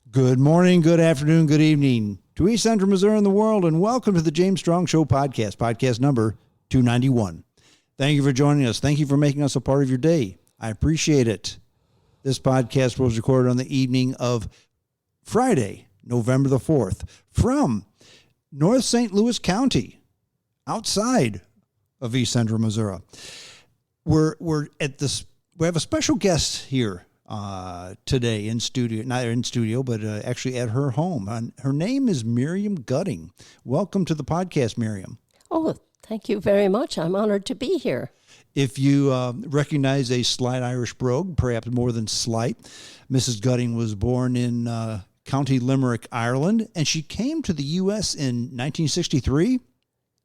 Good morning, good afternoon, good evening to East Central Missouri and the world, and welcome to the James Strong Show podcast number 291. Thank you for joining us. Thank you for making us a part of your day. I appreciate it. This podcast was recorded on the evening of Friday, November the 4th, from North St. Louis County, outside of East Central Missouri. We're at this. We have a special guest here today in studio, not in studio, but actually at her home. Her name is Miriam Gutting. Welcome to the podcast, Miriam. Oh, thank you very much. I'm honored to be here. If you recognize a slight Irish brogue, perhaps more than slight, Mrs. Gutting was born in County Limerick, Ireland, and she came to the U.S. in 1963.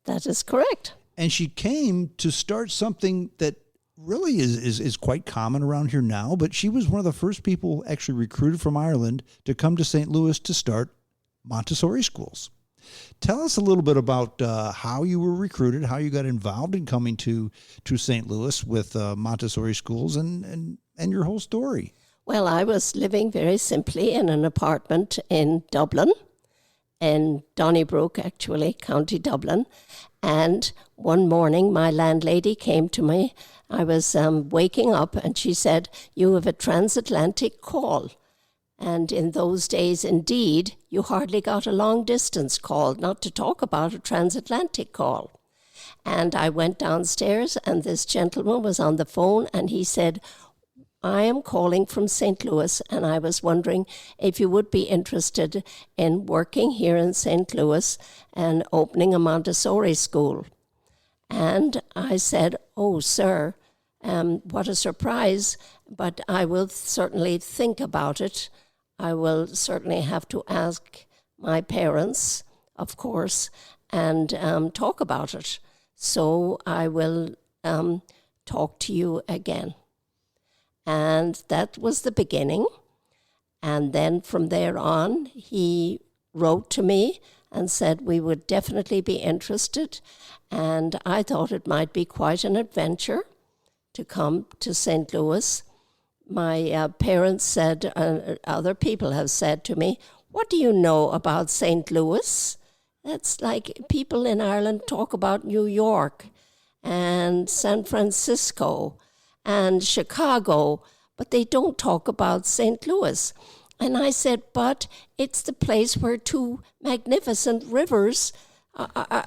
That is correct. And she came to start something that really is quite common around here now, but she was one of the first people actually recruited from Ireland to come to St. Louis to start Montessori schools. Tell us a little bit about how you were recruited, how you got involved in coming to St. Louis with Montessori schools and your whole story. Well, I was living very simply in an apartment in Dublin, in Donnybrook, actually, County Dublin. And one morning, my landlady came to me. I was waking up, and she said, "You have a transatlantic call." And in those days, indeed, you hardly got a long-distance call, not to talk about a transatlantic call. And I went downstairs, and this gentleman was on the phone, and he said, "I am calling from St. Louis, and I was wondering if you would be interested in working here in St. Louis and opening a Montessori school." And I said, "Oh, sir, what a surprise, but I will certainly think about it. I will certainly have to ask my parents, of course, and talk about it. So I will talk to you again." And that was the beginning. And then from there on, he wrote to me and said we would definitely be interested. And I thought it might be quite an adventure to come to St. Louis. My parents said, other people have said to me, "What do you know about St. Louis?" That's like people in Ireland talk about New York and San Francisco and Chicago, but they don't talk about St. Louis. And I said, "But it's the place where two magnificent rivers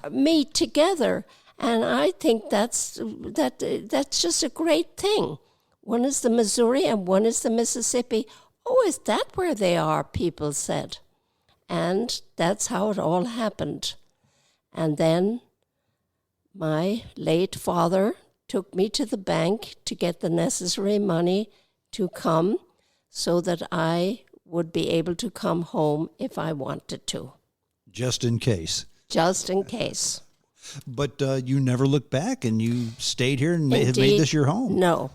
meet together. And I think that's just a great thing. One is the Missouri and one is the Mississippi." "Oh, is that where they are?" people said. And that's how it all happened. And then my late father took me to the bank to get the necessary money to come so that I would be able to come home if I wanted to. Just in case. Just in case. But you never looked back, and you stayed here and have made this your home. No.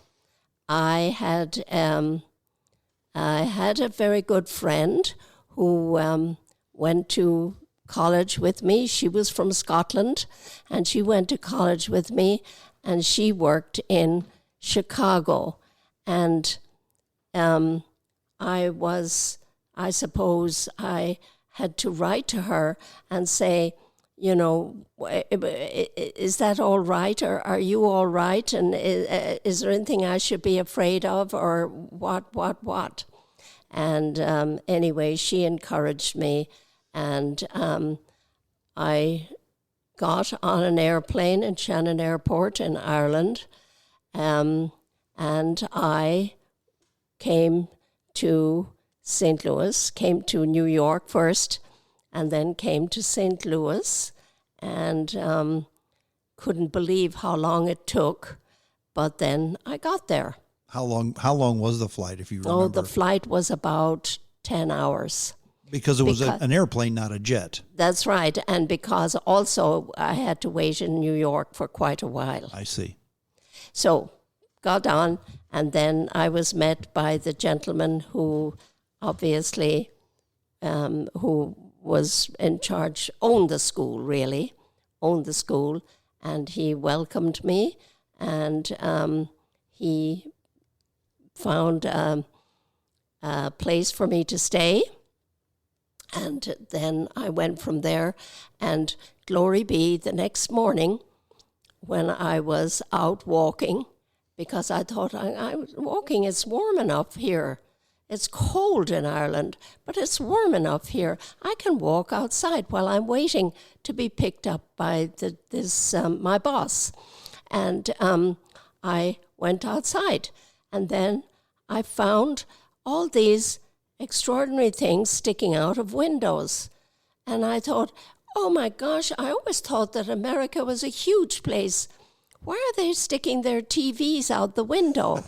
I had a very good friend who went to college with me. She was from Scotland, and she went to college with me, and she worked in Chicago. And I suppose I had to write to her and say, you know, "Is that all right? Or are you all right? And is there anything I should be afraid of, or what?" And anyway, she encouraged me, and I got on an airplane in Shannon Airport in Ireland, and I came to St. Louis, came to New York first, and then came to St. Louis, and couldn't believe how long it took, but then I got there. How long was the flight, if you remember? Oh, the flight was about 10 hours. Because it was an airplane, not a jet. That's right, and because also I had to wait in New York for quite a while. I see. So got on, and then I was met by the gentleman who obviously, who was in charge, owned the school, and he welcomed me, and he found a place for me to stay, And then I went from there, and glory be, the next morning when I was out walking, because I thought I was walking, it's warm enough here. It's cold in Ireland, but it's warm enough here. I can walk outside while I'm waiting to be picked up by my boss. And I went outside, and then I found all these extraordinary things sticking out of windows. And I thought, oh my gosh, I always thought that America was a huge place. Why are they sticking their TVs out the window?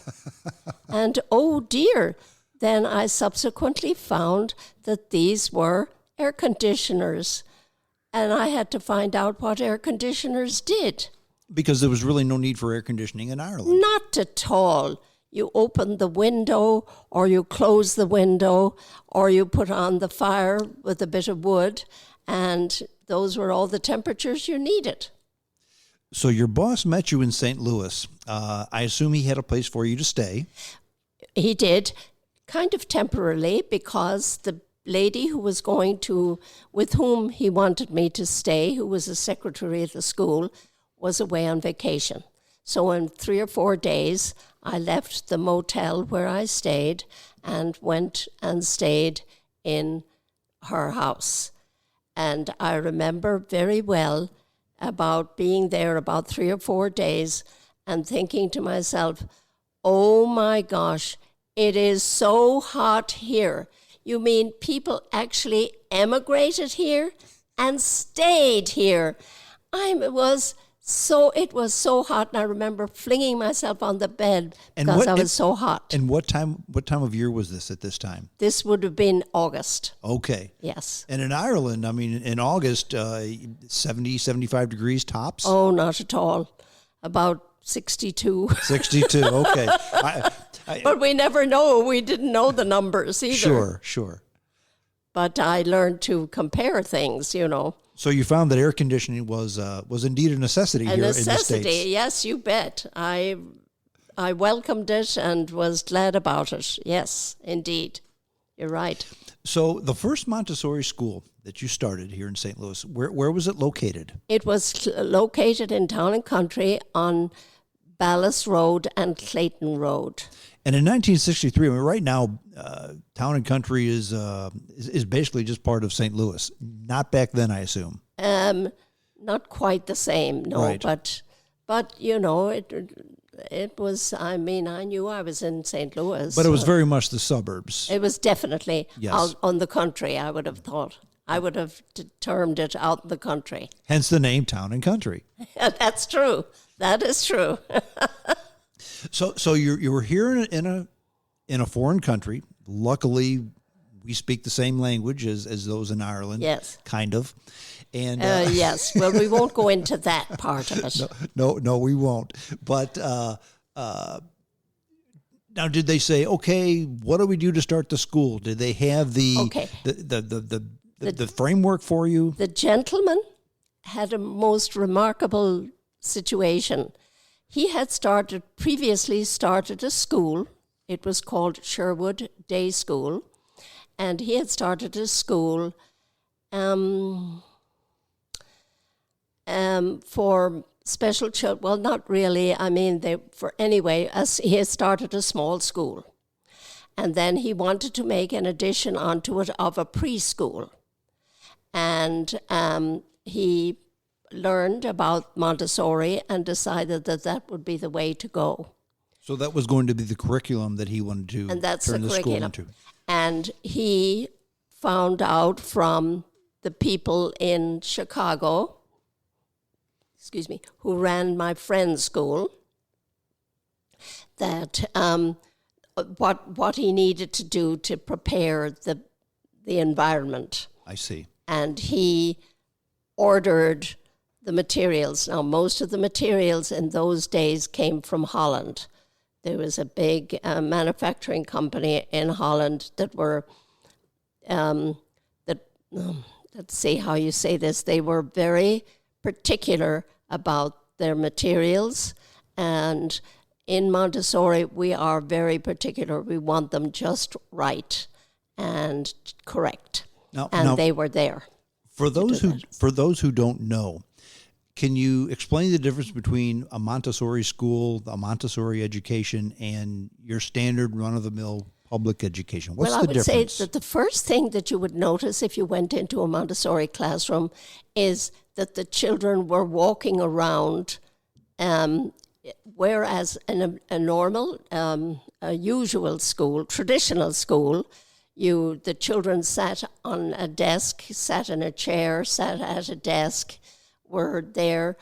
And oh dear, then I subsequently found that these were air conditioners. And I had to find out what air conditioners did. Because there was really no need for air conditioning in Ireland. Not at all. You open the window, or you close the window, or you put on the fire with a bit of wood, and those were all the temperatures you needed. So your boss met you in St. Louis. I assume he had a place for you to stay. He did, kind of temporarily, because the lady who was with whom he wanted me to stay, who was a secretary at the school, was away on vacation. So in 3 or 4 days, I left the motel where I stayed and went and stayed in her house. And I remember very well about being there about 3 or 4 days and thinking to myself, oh my gosh, it is so hot here. You mean people actually emigrated here and stayed here? It was so hot, and I remember flinging myself on the bed because I was so hot. And what time of year was this at this time? This would have been August. Okay. Yes. And in Ireland, I mean, in August, 70, 75 degrees tops? Oh, not at all. About 62. 62, okay. But we never know. We didn't know the numbers either. Sure. But I learned to compare things, So you found that air conditioning was indeed a necessity here in the States. A necessity, yes, you bet. I welcomed it and was glad about it. Yes, indeed. You're right. So the first Montessori school that you started here in St. Louis, where was it located? It was located in Town and Country on Ballas Road and Clayton Road. And in 1963, I mean, right now, Town and Country is basically just part of St. Louis. Not back then, I assume. Not quite the same, no. Right. But it was. I mean, I knew I was in St. Louis, but it was very much the suburbs. It was definitely yes. out on the country. I would have thought. I would have termed it out in the country. Hence the name Town and Country. That's true. That is true. So you were here in a foreign country. Luckily, we speak the same language as those in Ireland. Yes, kind of. And yes. Well, we won't go into that part of it. No, we won't. But now, did they say, okay, what do we do to start the school? Did they have the framework for you? The gentleman had a most remarkable situation. He had previously started a school. It was called Sherwood Day School. And he had started a school for special children. Well, not really. I mean, as he had started a small school. And then he wanted to make an addition onto it of a preschool. And he learned about Montessori and decided that would be the way to go. So that was going to be the curriculum that he wanted to turn the school into. And he found out from the people in Chicago, who ran my friend's school, that what he needed to do to prepare the environment. I see. And he ordered the materials. Now, most of the materials in those days came from Holland. There was a big manufacturing company in Holland that were, let's see how you say this, they were very particular about their materials. And in Montessori, we are very particular. We want them just right and correct. and they were there. For those who don't know, can you explain the difference between a Montessori school, a Montessori education, and your standard run-of-the-mill public education? What's the difference? Well, I would say that the first thing that you would notice if you went into a Montessori classroom is that the children were walking around, whereas in a normal, a usual school, traditional school, the children sat on a desk, sat in a chair, sat at a desk, were there,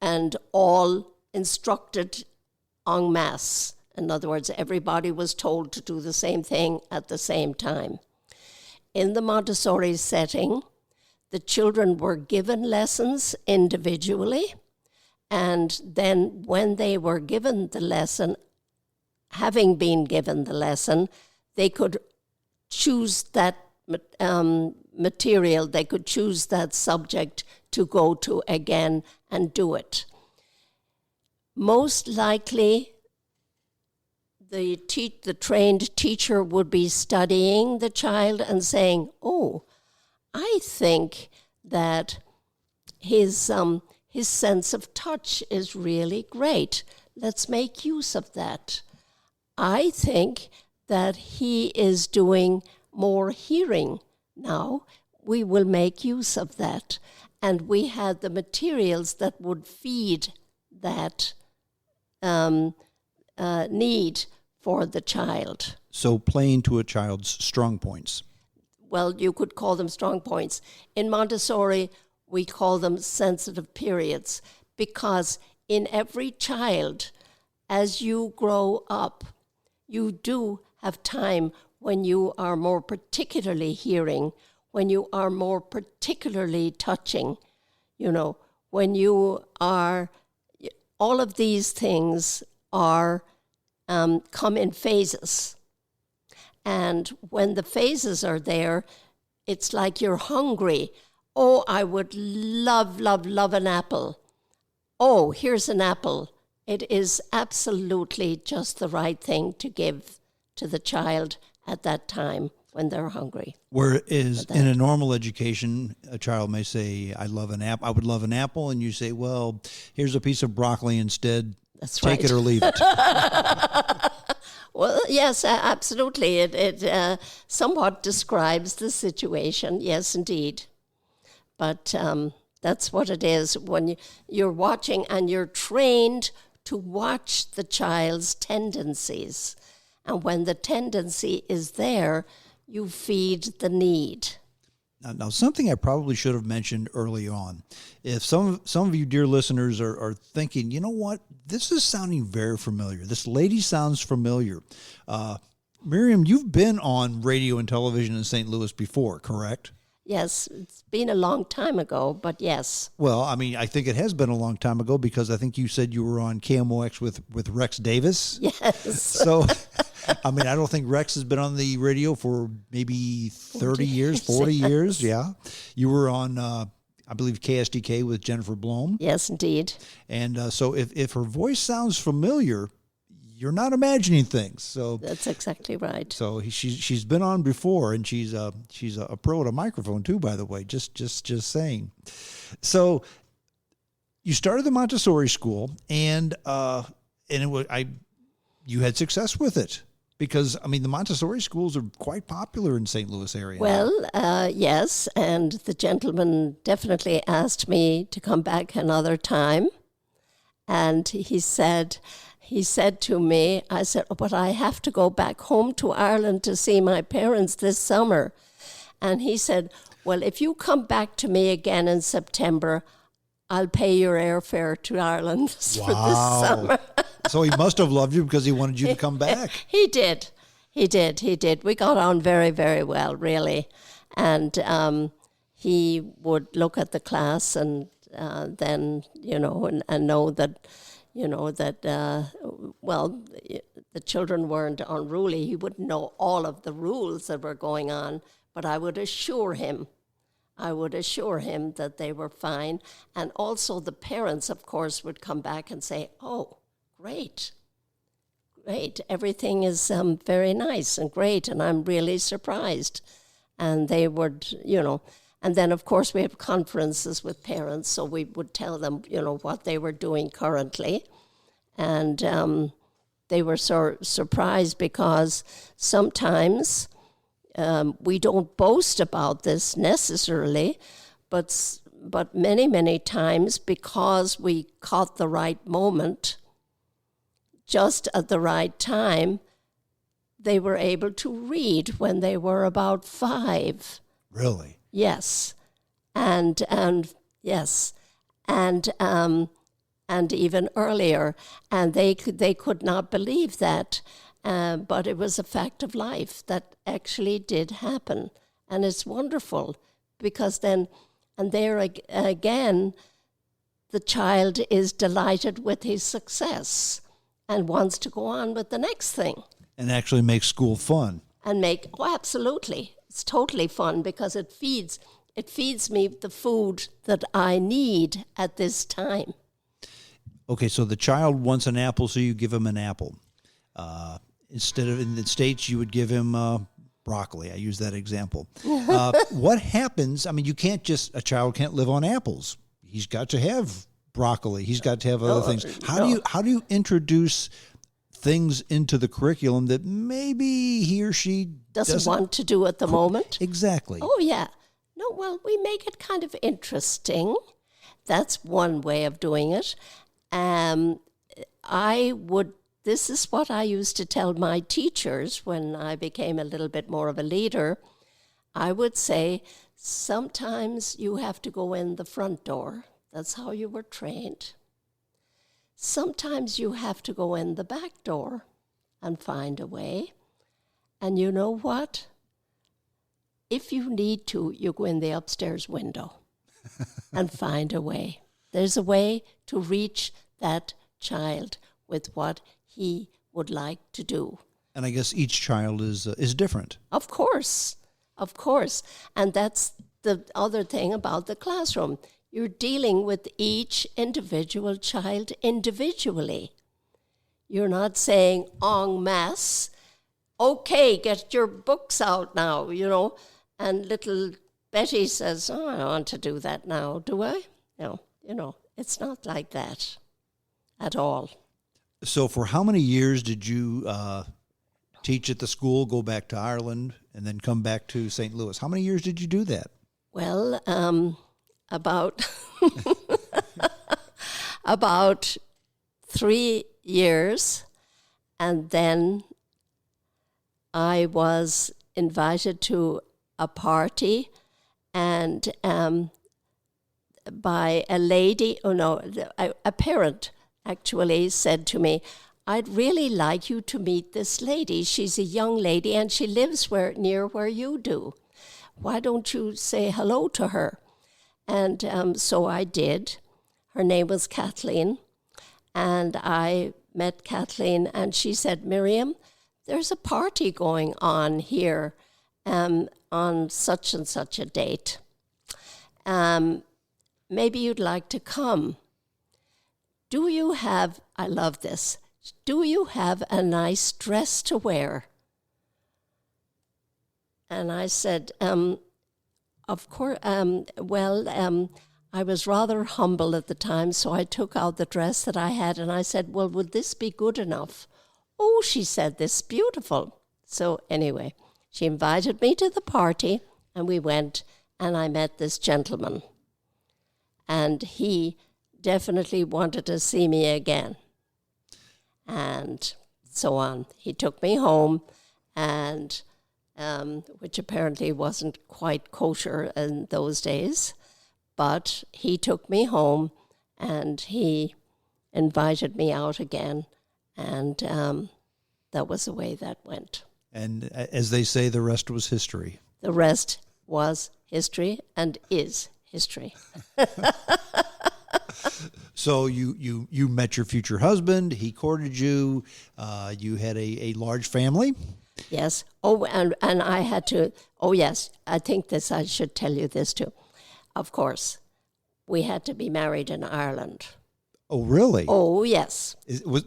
and all instructed en masse. In other words, everybody was told to do the same thing at the same time. In the Montessori setting, the children were given lessons individually, and then when they were given the lesson, having been given the lesson, they could choose that material, they could choose that subject to go to again and do it. Most likely, the trained teacher would be studying the child and saying, "Oh, I think that his sense of touch is really great. Let's make use of that. I think that he is doing more hearing now. We will make use of that." And we had the materials that would feed that need for the child. So playing to a child's strong points. Well, you could call them strong points. In Montessori, we call them sensitive periods, because in every child, as you grow up, you do have time when you are more particularly hearing, when you are more particularly touching, when you are, all of these things are come in phases. And when the phases are there, it's like you're hungry. Oh, I would love, love, love an apple. Oh, here's an apple. It is absolutely just the right thing to give to the child at that time when they're hungry. Whereas in a normal education, a child may say, I would love an apple. And you say, well, here's a piece of broccoli instead. That's Take right. it or leave it. Well, yes, absolutely. It somewhat describes the situation. Yes, indeed. But that's what it is when you're watching and you're trained to watch the child's tendencies. And when the tendency is there, you feed the need. Now, something I probably should have mentioned early on. If some of you dear listeners are thinking, you know what, this is sounding very familiar. This lady sounds familiar. Miriam, you've been on radio and television in St. Louis before, correct? Yes, it's been a long time ago, but yes. Well, I mean, I think it has been a long time ago, because I think you said you were on KMOX with Rex Davis. Yes. So, I mean, I don't think Rex has been on the radio for maybe 30 years, 40 years. Yeah. You were on, I believe, KSDK with Jennifer Blome. Yes, indeed. And so if her voice sounds familiar, you're not imagining things. So that's exactly right. So she's been on before, and she's a pro at a microphone too, by the way. Just saying. So you started the Montessori school, and you had success with it, because I mean the Montessori schools are quite popular in St. Louis area. Well, yes, and the gentleman definitely asked me to come back another time, and he said to me, I said, but I have to go back home to Ireland to see my parents this summer. And he said, well, if you come back to me again in September, I'll pay your airfare to Ireland for this summer. So he must have loved you because he wanted you to come back. He did. We got on very, very well, really. And he would look at the class and then, and know that, the children weren't unruly. He wouldn't know all of the rules that were going on, but I would assure him that they were fine. And also the parents, of course, would come back and say, oh, great. Everything is very nice and great, and I'm really surprised. and they would, and then of course we have conferences with parents, so we would tell them, what they were doing currently, and they were surprised because sometimes we don't boast about this necessarily, but many, many times, because we caught the right moment, just at the right time, they were able to read when they were about 5. Really? Yes, and yes, and even earlier, and they could not believe that, but it was a fact of life that actually did happen, and it's wonderful because then, and there again, the child is delighted with his success and wants to go on with the next thing. And actually make school fun. Absolutely. It's totally fun because it feeds me the food that I need at this time. Okay, so the child wants an apple, so you give him an apple. Instead of, in the States, you would give him broccoli. I use that example. What happens? I mean, a child can't live on apples. He's got to have broccoli. He's got to have other things. How do you introduce things into the curriculum that maybe he or she doesn't want to do at the moment? Exactly. Oh, yeah. No, well, we make it kind of interesting. That's one way of doing it. This is what I used to tell my teachers when I became a little bit more of a leader. I would say, sometimes you have to go in the front door. That's how you were trained. Sometimes you have to go in the back door and find a way. And you know what? If you need to, you go in the upstairs window and find a way. There's a way to reach that child with what he would like to do. And I guess each child is different. Of course. And that's the other thing about the classroom. You're dealing with each individual child individually. You're not saying en masse, okay, get your books out now, and little Betty says, oh, I don't want to do that now, do I? No, it's not like that at all. So for how many years did you teach at the school, go back to Ireland, and then come back to St. Louis? How many years did you do that? Well, about about 3 years, and then I was invited to a party, and by a lady, a parent actually said to me, I'd really like you to meet this lady. She's a young lady and she lives near where you do. Why don't you say hello to her? And so I did. Her name was Kathleen. And I met Kathleen and she said, Miriam, there's a party going on here on such and such a date. Maybe you'd like to come. Do you have, I love this, do you have a nice dress to wear? And I said, of course, I was rather humble at the time, so I took out the dress that I had and I said, well, would this be good enough? Oh, she said, this is beautiful. So anyway, she invited me to the party and we went and I met this gentleman. And he definitely wanted to see me again. And so on. He took me home, and which apparently wasn't quite kosher in those days, but he took me home and he invited me out again, and that was the way that went. And as they say, the rest was history. The rest was history and is history. So you met your future husband. He courted you. You had a large family. Yes. Oh, and I had to. Oh, yes. I think this. I should tell you this too. Of course, we had to be married in Ireland. Oh, really? Oh, yes. Was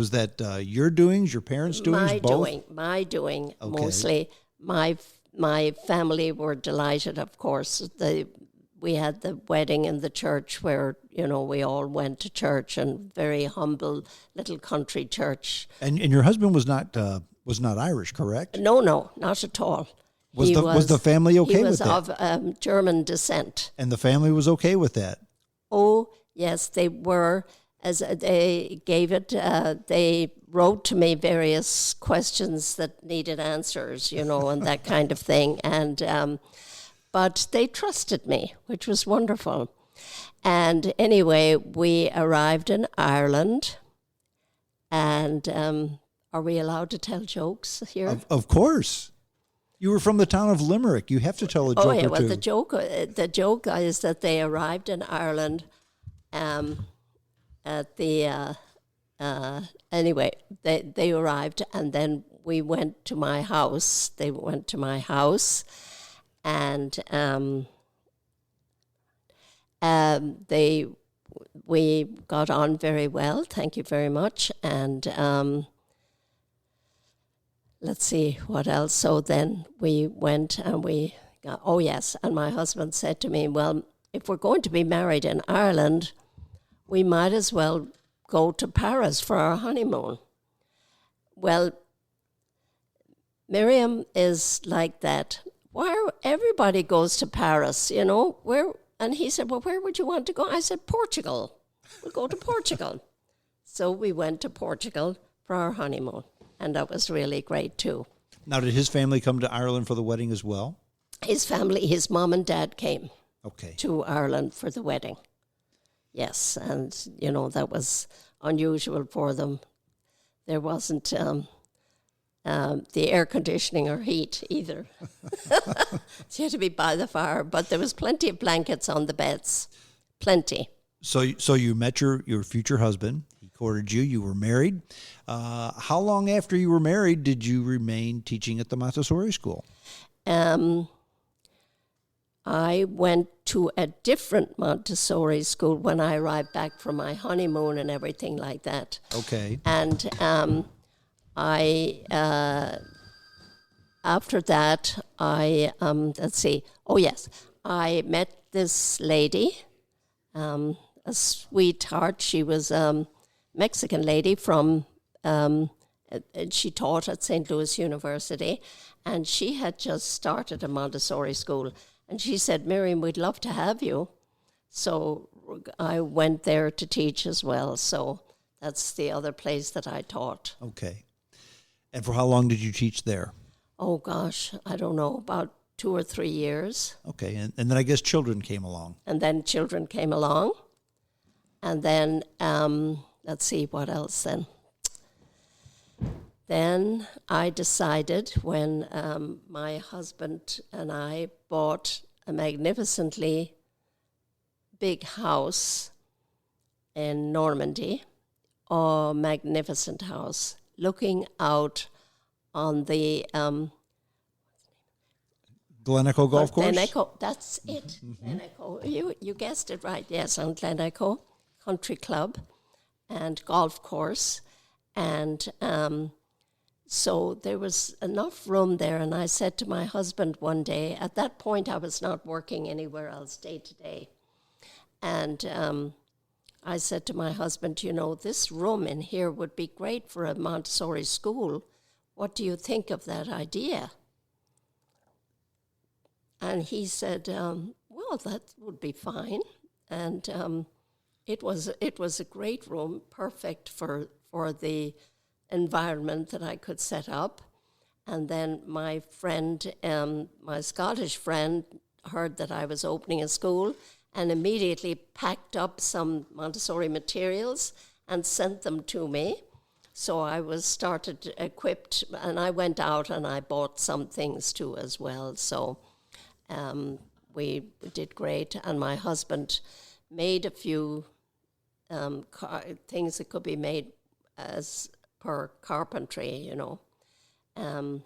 that your doings, your parents' doings, My both? My doing, Okay. mostly. My my family were delighted, of course. We had the wedding in the church where, we all went to church, and very humble little country church. And your husband was not Irish, correct? No, not at all. Was the family okay with that? He was of German descent. And the family was okay with that? Oh, yes, they were. As they gave it, they wrote to me various questions that needed answers, and that kind of thing. And but they trusted me, which was wonderful. And anyway, we arrived in Ireland. And are we allowed to tell jokes here? Of course. You were from the town of Limerick. You have to tell a joke or two. Well, the joke is that they arrived in Ireland at the anyway, they arrived, and then we went to my house. They went to my house, and we got on very well. Thank you very much. And let's see what else. So then we went and we got, and my husband said to me, well, if we're going to be married in Ireland, we might as well go to Paris for our honeymoon. Well, Miriam is like that. Everybody goes to Paris, where? And he said, well, where would you want to go? I said, Portugal. We'll go to Portugal. So we went to Portugal for our honeymoon, and that was really great too. Now, did his family come to Ireland for the wedding as well? His family, his mom and dad came to Ireland for the wedding. Yes, and, that was unusual for them. There wasn't the air conditioning or heat either. So you had to be by the fire, but there was plenty of blankets on the beds, plenty. So you met your future husband. He courted you. You were married. How long after you were married did you remain teaching at the Montessori school? I went to a different Montessori school when I arrived back from my honeymoon and everything like that. Okay. And after that, I met this lady, a sweetheart. She was a Mexican lady from, she taught at St. Louis University, and she had just started a Montessori school. And she said, Miriam, we'd love to have you. So I went there to teach as well. So that's the other place that I taught. Okay. And for how long did you teach there? Oh, gosh, I don't know, about 2 or 3 years. Okay. And then I guess children came along. And then children came along. And then, let's see, what else then? Then I decided when my husband and I bought a magnificently big house in Normandy, a magnificent house, looking out on the Glen-Echo Golf Course? Glen-Echo, that's it. Mm-hmm. Glen-Echo. You guessed it right, yes, on Glen-Echo Country Club and golf course. And so there was enough room there, and I said to my husband one day, at that point I was not working anywhere else day to day, and I said to my husband, this room in here would be great for a Montessori school. What do you think of that idea? And he said, well, that would be fine. And it was a great room, perfect for the environment that I could set up. And then my friend, my Scottish friend, heard that I was opening a school and immediately packed up some Montessori materials and sent them to me. So I was started equipped, and I went out and I bought some things too as well. So we did great, and my husband made a few things that could be made as per carpentry, and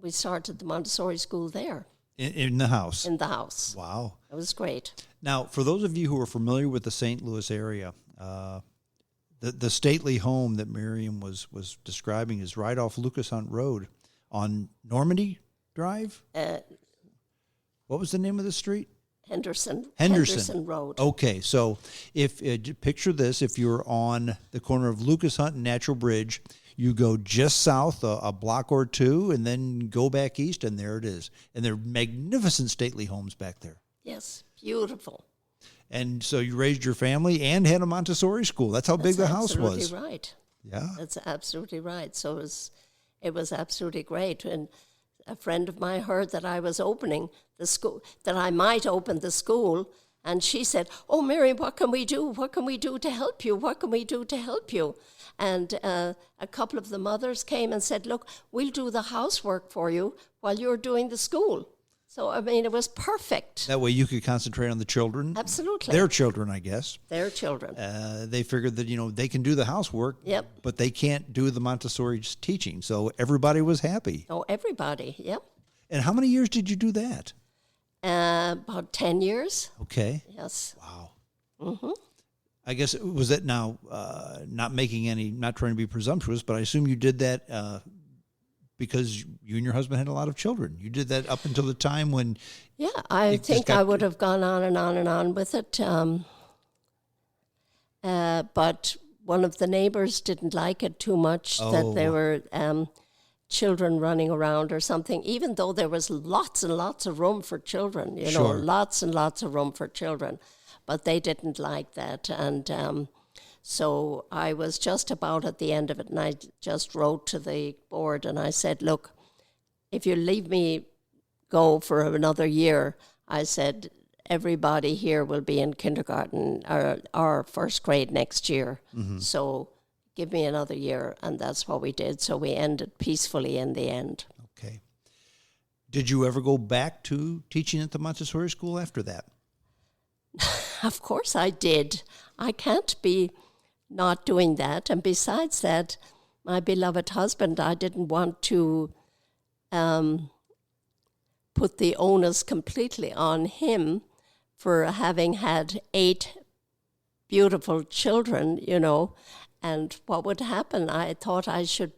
we started the Montessori school there. In the house? In the house. Wow. It was great. Now, for those of you who are familiar with the St. Louis area, the stately home that Miriam was describing is right off Lucas Hunt Road on Normandy Drive? Uh, What was the name of the street? Henderson Road. Okay, so if picture this, if you're on the corner of Lucas Hunt and Natural Bridge, you go just south a block or two and then go back east, and there it is. And they're magnificent stately homes back there. Yes, beautiful. And so you raised your family and had a Montessori school. That's how big the house was. That's absolutely right. Yeah. That's absolutely right. So it was absolutely great. And a friend of mine heard that I was opening the school, that I might open the school. And she said, "Oh, Miriam, what can we do? What can we do to help you? What can we do to help you?" And a couple of the mothers came and said, "Look, we'll do the housework for you while you're doing the school." So, I mean, it was perfect. That way you could concentrate on the children. Absolutely. Their children, I guess. Their children. They figured that, they can do the housework, Yep. but they can't do the Montessori teaching. So everybody was happy. Oh, everybody, yep. And how many years did you do that? About 10 years. Okay. Yes. Wow. Mm-hmm. I guess, was it now, not trying to be presumptuous, but I assume you did that because you and your husband had a lot of children. You did that up until the time when... Yeah, I think I would have gone on and on and on with it. But one of the neighbors didn't like it too much, that there were children running around or something, even though there was lots and lots of room for children, Sure. lots and lots of room for children. But they didn't like that. And so I was just about at the end of it, and I just wrote to the board and I said, "Look, if you leave me go for another year," I said, "everybody here will be in kindergarten or first grade next year. Mm-hmm. So give me another year." And that's what we did. So we ended peacefully in the end. Okay. Did you ever go back to teaching at the Montessori school after that? Of course I did. I can't be not doing that. And besides that, my beloved husband, I didn't want to put the onus completely on him for having had 8 beautiful children, and what would happen? I thought I should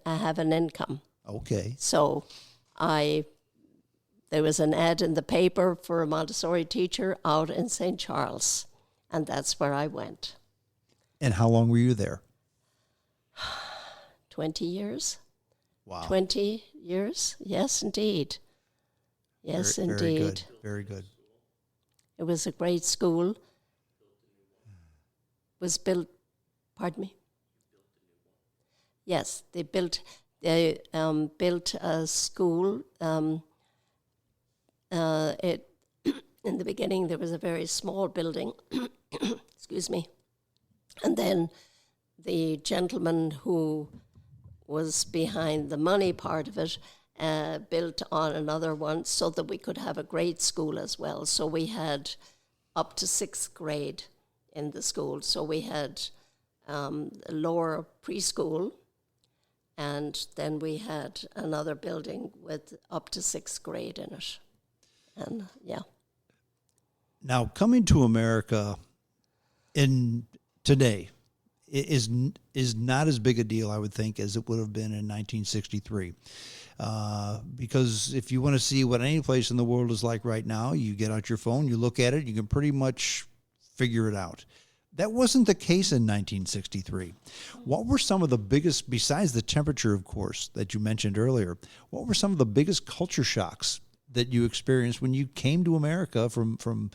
have an income. Okay. So there was an ad in the paper for a Montessori teacher out in St. Charles, and that's where I went. And how long were you there? 20 years. Wow. 20 years? Yes, indeed. Yes, Very indeed. good. Very good. It was a great school. It was built, pardon me? Yes, they built a school. In the beginning, there was a very small building. Excuse me. And then the gentleman who was behind the money part of it built on another one so that we could have a grade school as well. So we had up to 6th grade in the school. So we had a lower preschool, and then we had another building with up to 6th grade in it. And yeah. Now, coming to America in today is not as big a deal, I would think, as it would have been in 1963. Because if you want to see what any place in the world is like right now, you get out your phone, you look at it, you can pretty much figure it out. That wasn't the case in 1963. What were some of the biggest, besides the temperature, of course, that you mentioned earlier, what were some of the biggest culture shocks that you experienced when you came to America from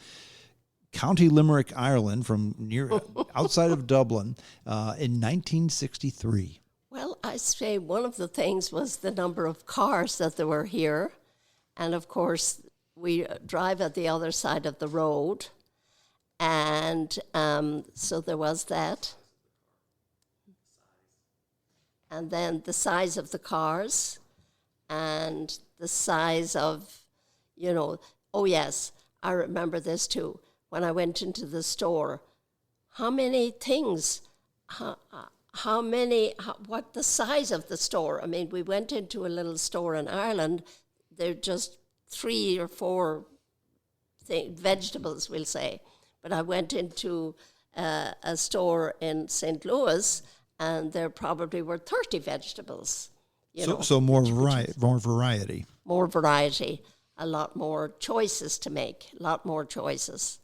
County Limerick, Ireland, from near outside of Dublin, in 1963? Well, I say one of the things was the number of cars that there were here. And of course, we drive at the other side of the road. And so there was that. And then the size of the cars and the size of, oh yes, I remember this too. When I went into the store, how many things, what the size of the store? I mean, we went into a little store in Ireland, there are just 3 or 4 vegetables, we'll say. But I went into a store in St. Louis, and there probably were 30 vegetables, So more variety, more variety, a lot more choices to make, a lot more choices.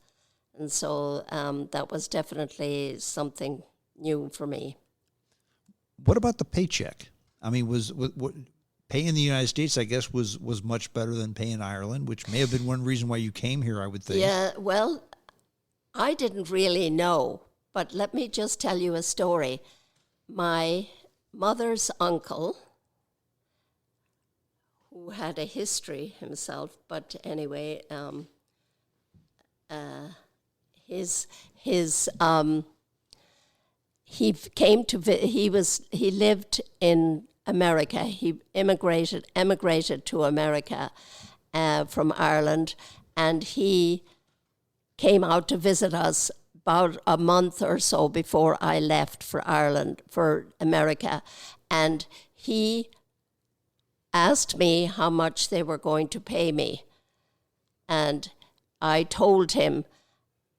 And so that was definitely something new for me. What about the paycheck? I mean, was pay in the United States, I guess, was much better than pay in Ireland, which may have been one reason why you came here, I would think. Yeah, well, I didn't really know, but let me just tell you a story. My mother's uncle, who had a history himself, but anyway, he lived in America. He emigrated to America from Ireland, and he came out to visit us about a month or so before I left for America, and he asked me how much they were going to pay me, and I told him,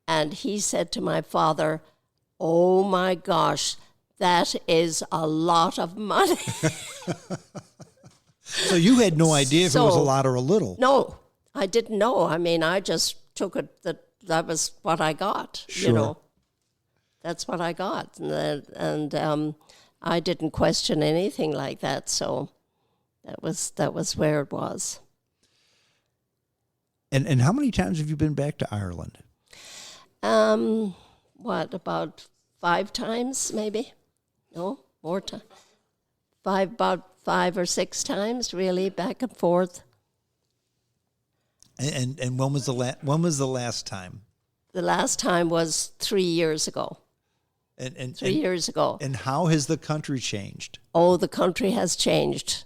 and he said to my father, "Oh my gosh, that is a lot of money." So you had no idea if it was a lot or a little. No, I didn't know. I mean, I just took it that was what I got, Sure. That's what I got. And I didn't question anything like that, so that was where it was. And how many times have you been back to Ireland? About 5 times, maybe? No, more time. About 5 or 6 times, really, back and forth. And when was the last time? The last time was 3 years ago. And 3 years ago. And how has the country changed? Oh, the country has changed.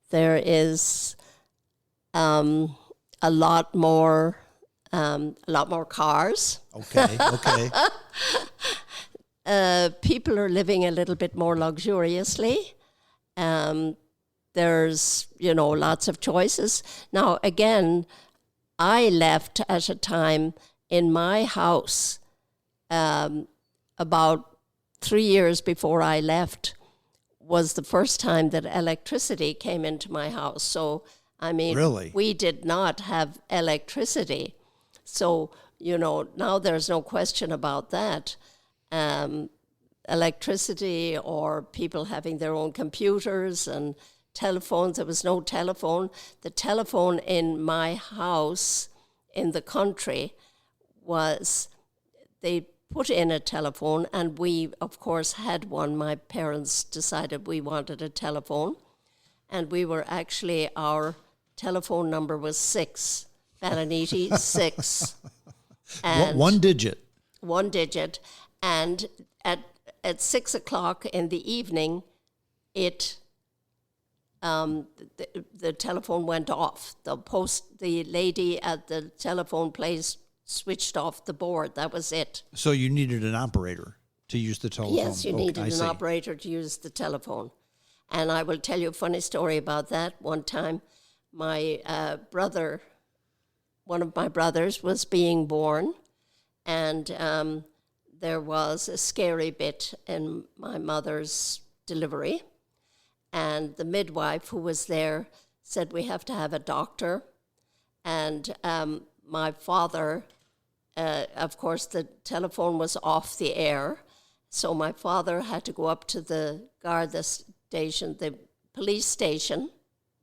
There is a lot more cars. Okay. People are living a little bit more luxuriously. There's, lots of choices. Now, again, I left at a time in my house about 3 years before I left was the first time that electricity came into my house. So, I mean, really? We did not have electricity. So, now there's no question about that. Electricity or people having their own computers and telephones. There was no telephone. The telephone in my house in the country they put in a telephone, and we, of course, had one. My parents decided we wanted a telephone, and we were actually, our telephone number was 6, Ballinity 6. And one digit. One digit. And at 6 o'clock in the evening, the telephone went off. The lady at the telephone place switched off the board. That was it. So you needed an operator to use the telephone. Yes, you needed an operator to use the telephone. And I will tell you a funny story about that. One time, my one of my brothers was being born, and there was a scary bit in my mother's delivery. And the midwife who was there said, "We have to have a doctor." And my father, of course, the telephone was off the air. So my father had to go up to the Garda station, the police station,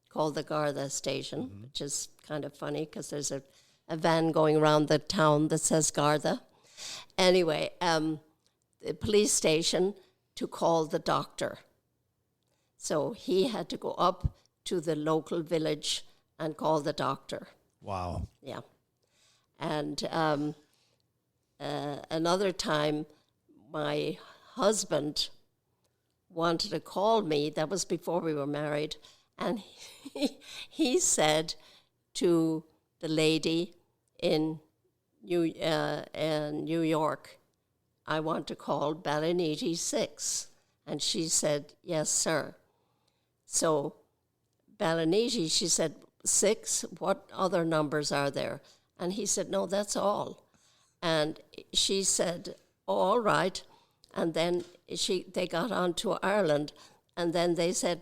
called the Garda station, which is kind of funny because there's a van going around the town that says Garda. Anyway, the police station to call the doctor. So he had to go up to the local village and call the doctor. Wow. Yeah. And another time, my husband wanted to call me. That was before we were married. And he said to the lady in New York, "I want to call Ballinity 6. And she said, "Yes, sir." So Ballinity, she said, "6? What other numbers are there?" And he said, "No, that's all." And she said, "Oh, all right." And then they got on to Ireland, and then they said,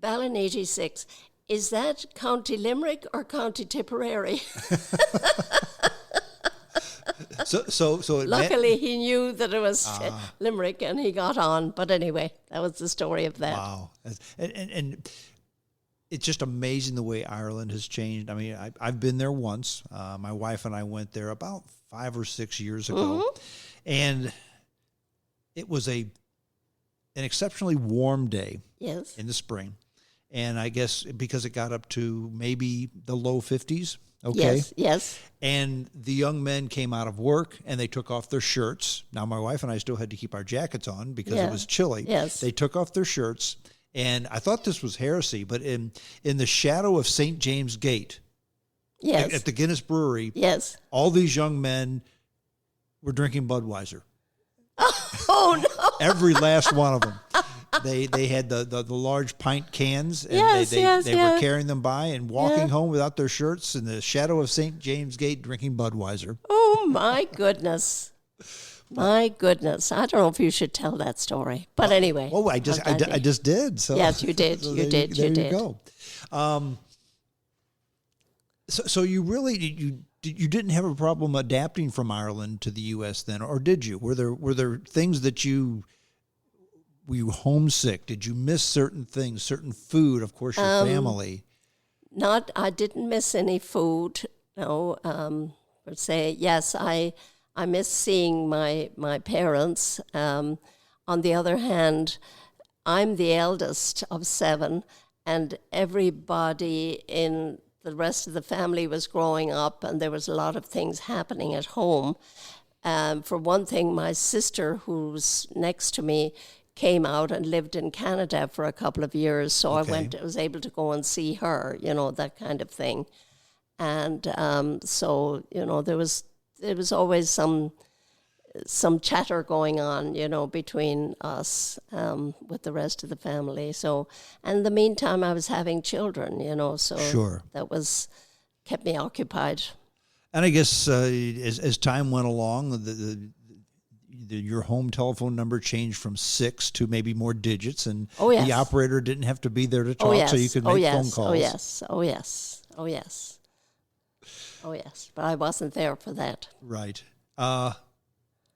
Ballin 86. Is that County Limerick or County Tipperary? So it Luckily, he knew that it was Limerick, and he got on. But anyway, that was the story of that. Wow. And it's just amazing the way Ireland has changed. I mean, I've been there once. My wife and I went there about 5 or 6 years ago. And it was an exceptionally warm day in the spring. And I guess because it got up to maybe the low 50s. Okay. Yes. And the young men came out of work and they took off their shirts. Now, my wife and I still had to keep our jackets on because it was chilly. Yes. They took off their shirts. And I thought this was heresy, but in the shadow of St. James Gate, at the Guinness Brewery, all these young men were drinking Budweiser. Oh, no. Every last one of them. They had the large pint cans, and they were carrying them by and walking home without their shirts in the shadow of St. James Gate drinking Budweiser. Oh, my goodness. My goodness. I don't know if you should tell that story. But anyway. Oh, I just did. So yes, you did. So you did. There you go. So you really you didn't have a problem adapting from Ireland to the U.S. then, or did you? Were there things that were you homesick? Did you miss certain things, certain food? Of course, your family. I didn't miss any food. No. Per se, yes, I miss seeing my parents. On the other hand, I'm the eldest of 7, and everybody in the rest of the family was growing up, and there was a lot of things happening at home. For one thing, my sister, who's next to me, came out and lived in Canada for a couple of years, so I was able to go and see her, that kind of thing. And so, there was always some chatter going on, between us with the rest of the family. So, and in the meantime, I was having children, so that kept me occupied. And I guess as time went along, your home telephone number changed from 6 to maybe more digits, and the operator didn't have to be there to talk, so you could make phone calls. Oh yes. But I wasn't there for that. Right.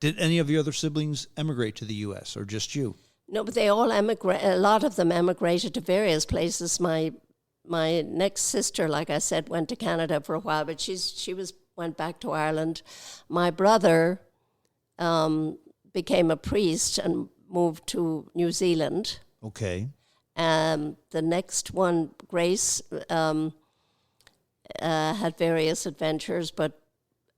Did any of your other siblings emigrate to the U.S. or just you? No, but they all emigrated. A lot of them emigrated to various places. My next sister, like I said, went to Canada for a while, but she went back to Ireland. My brother became a priest and moved to New Zealand. Okay. The next one, Grace, had various adventures, but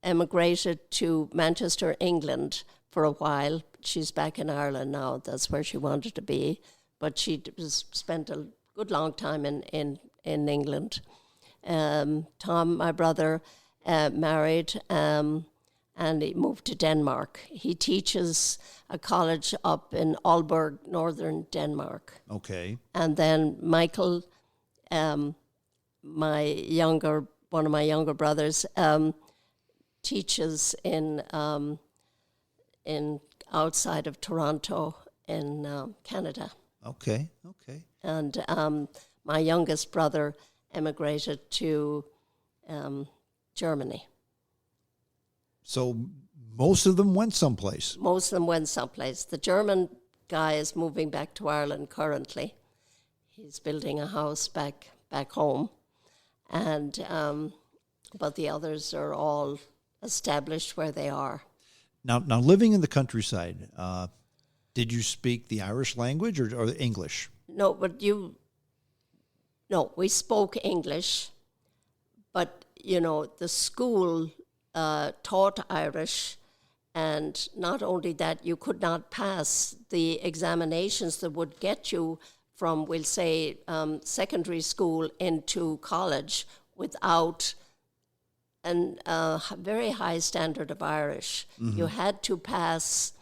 emigrated to Manchester, England for a while. She's back in Ireland now. That's where she wanted to be. But she spent a good long time in England. Tom, my brother, married and he moved to Denmark. He teaches a college up in Aalborg, northern Denmark. Okay. And then Michael, one of my younger brothers, teaches in outside of Toronto in Canada. Okay. And my youngest brother emigrated to Germany. So most of them went someplace. Most of them went someplace. The German guy is moving back to Ireland currently. He's building a house back home. And but the others are all established where they are. Now living in the countryside, did you speak the Irish language or English? No, we spoke English, but, the school taught Irish, and not only that, you could not pass the examinations that would get you from, we'll say, secondary school into college without a very high standard of Irish. Mm-hmm. You had to pass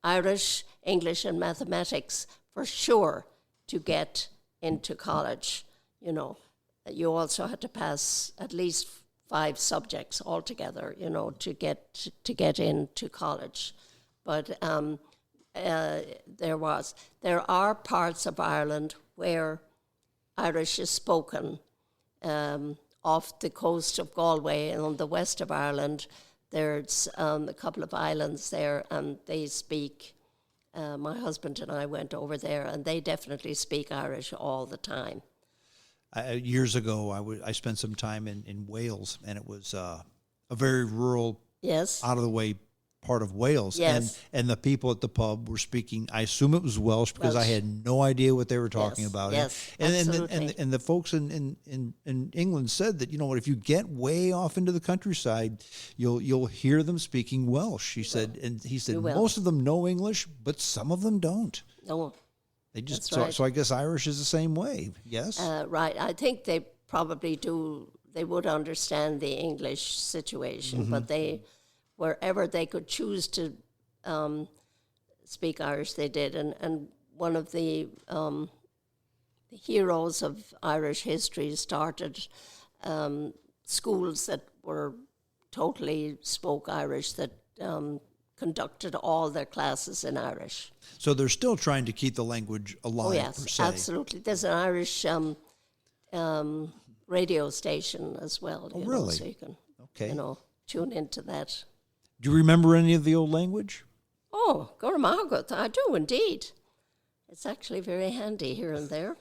Irish, English, and mathematics for sure to get into college. You also had to pass at least 5 subjects altogether, to get into college. But there are parts of Ireland where Irish is spoken off the coast of Galway and on the west of Ireland. There's a couple of islands there, and they speak. My husband and I went over there, and they definitely speak Irish all the time. Years ago, I spent some time in Wales, and it was a very rural, Yes. out of the way part of Wales. Yes. And the people at the pub were speaking, I assume it was Welsh, because I had no idea what they were talking about. Yes, and absolutely. And the folks in England said that, you know what, if you get way off into the countryside, you'll hear them speaking Welsh. He said most of them know English, but some of them don't. No. They just That's right. so I guess Irish is the same way. Yes. Right. I think they probably do. They would understand the English situation, but wherever they could choose to speak Irish, they did. And one of the heroes of Irish history started schools that were totally spoke Irish, that conducted all their classes in Irish. So they're still trying to keep the language alive. Oh yes, per se. absolutely. There's an Irish radio station as well. You know, really? so you can, Okay. tune into that. Do you remember any of the old language? Oh, Gormagot, I do indeed. It's actually very handy here and there.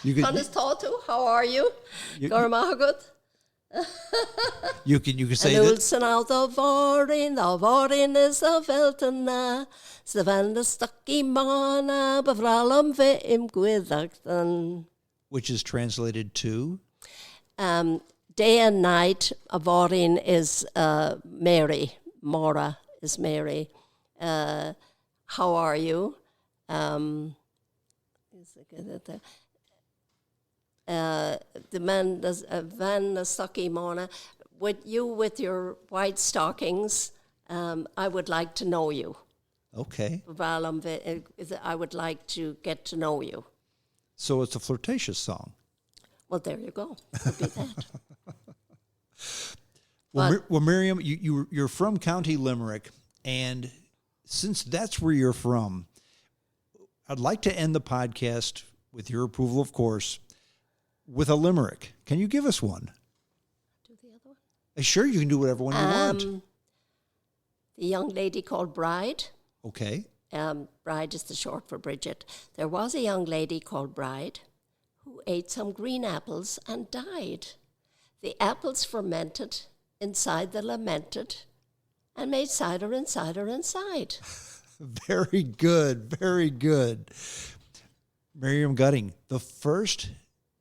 You can Hannes Tatu, how are you? Gormagot. you can say En that. Ulsen out of Varin is a Veltana, Savannah Stucky Mana, Bavralam Vim Gwydachtan. Which is translated to? Day and night, Varin is Mary, Mora is Mary. How are you? The man does Van Sucky Mona. With your white stockings, I would like to know you. Okay. I would like to get to know you. So it's a flirtatious song. Well, there you go. Could be that. Well, Miriam, you're from County Limerick, and since that's where you're from, I'd like to end the podcast, with your approval, of course, with a limerick. Can you give us one? Do the other one. Sure, you can do whatever one you want. The young lady called Bride. Okay. Bride is the short for Bridget. There was a young lady called Bride who ate some green apples and died. The apples fermented inside the lamented and made cider and cider inside. Very good. Very good. Miriam Gutting, the first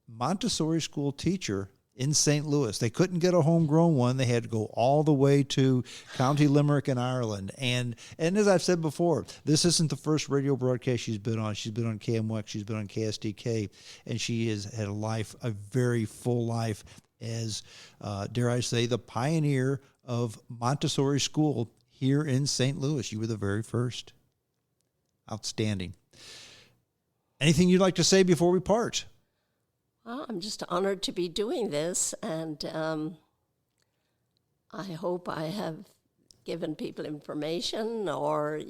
Montessori school teacher in St. Louis. They couldn't get a homegrown one. They had to go all the way to County Limerick in Ireland. And as I've said before, this isn't the first radio broadcast she's been on. She's been on KMWEC. She's been on KSDK. And she has had a very full life as, dare I say, the pioneer of Montessori school here in St. Louis. You were the very first. Outstanding. Anything you'd like to say before we part? Well, I'm just honored to be doing this, and I hope I have given people information, or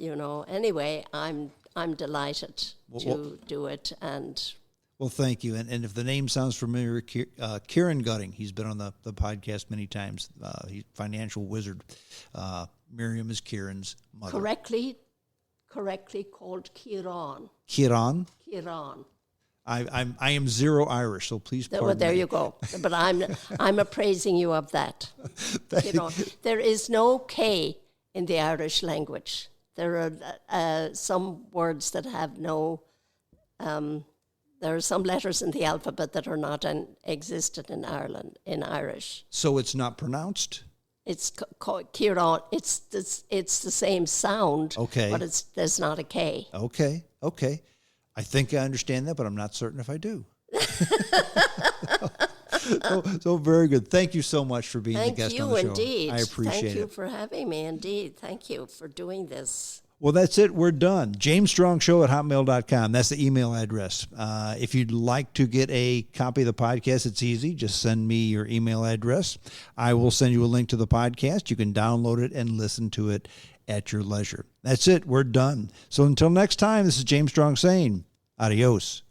anyway, I'm delighted to do it. And well, thank you. And if the name sounds familiar, Kieran Gutting, he's been on the podcast many times. He's a financial wizard. Miriam is Kieran's mother. correctly called Kieran. Kieran? Kieran. I am zero Irish, so please pardon Well, there me. you go. But I'm appraising you of that. There is no K in the Irish language. There are some words that have no. There are some letters in the alphabet that are not existed in Ireland in Irish. So it's not pronounced? It's called Kieran. It's the same sound. Okay. But there's not a K. Okay. I think I understand that, but I'm not certain if I do. so very good. Thank you so much for being the guest on the show. Thank you, indeed. I appreciate it. Thank you for having me, indeed. Thank you for doing this. Well, that's it. We're done. JamesStrongShow@hotmail.com. That's the email address. If you'd like to get a copy of the podcast, it's easy. Just send me your email address. I will send you a link to the podcast. You can download it and listen to it at your leisure. That's it. We're done. So until next time, this is James Strong saying adios.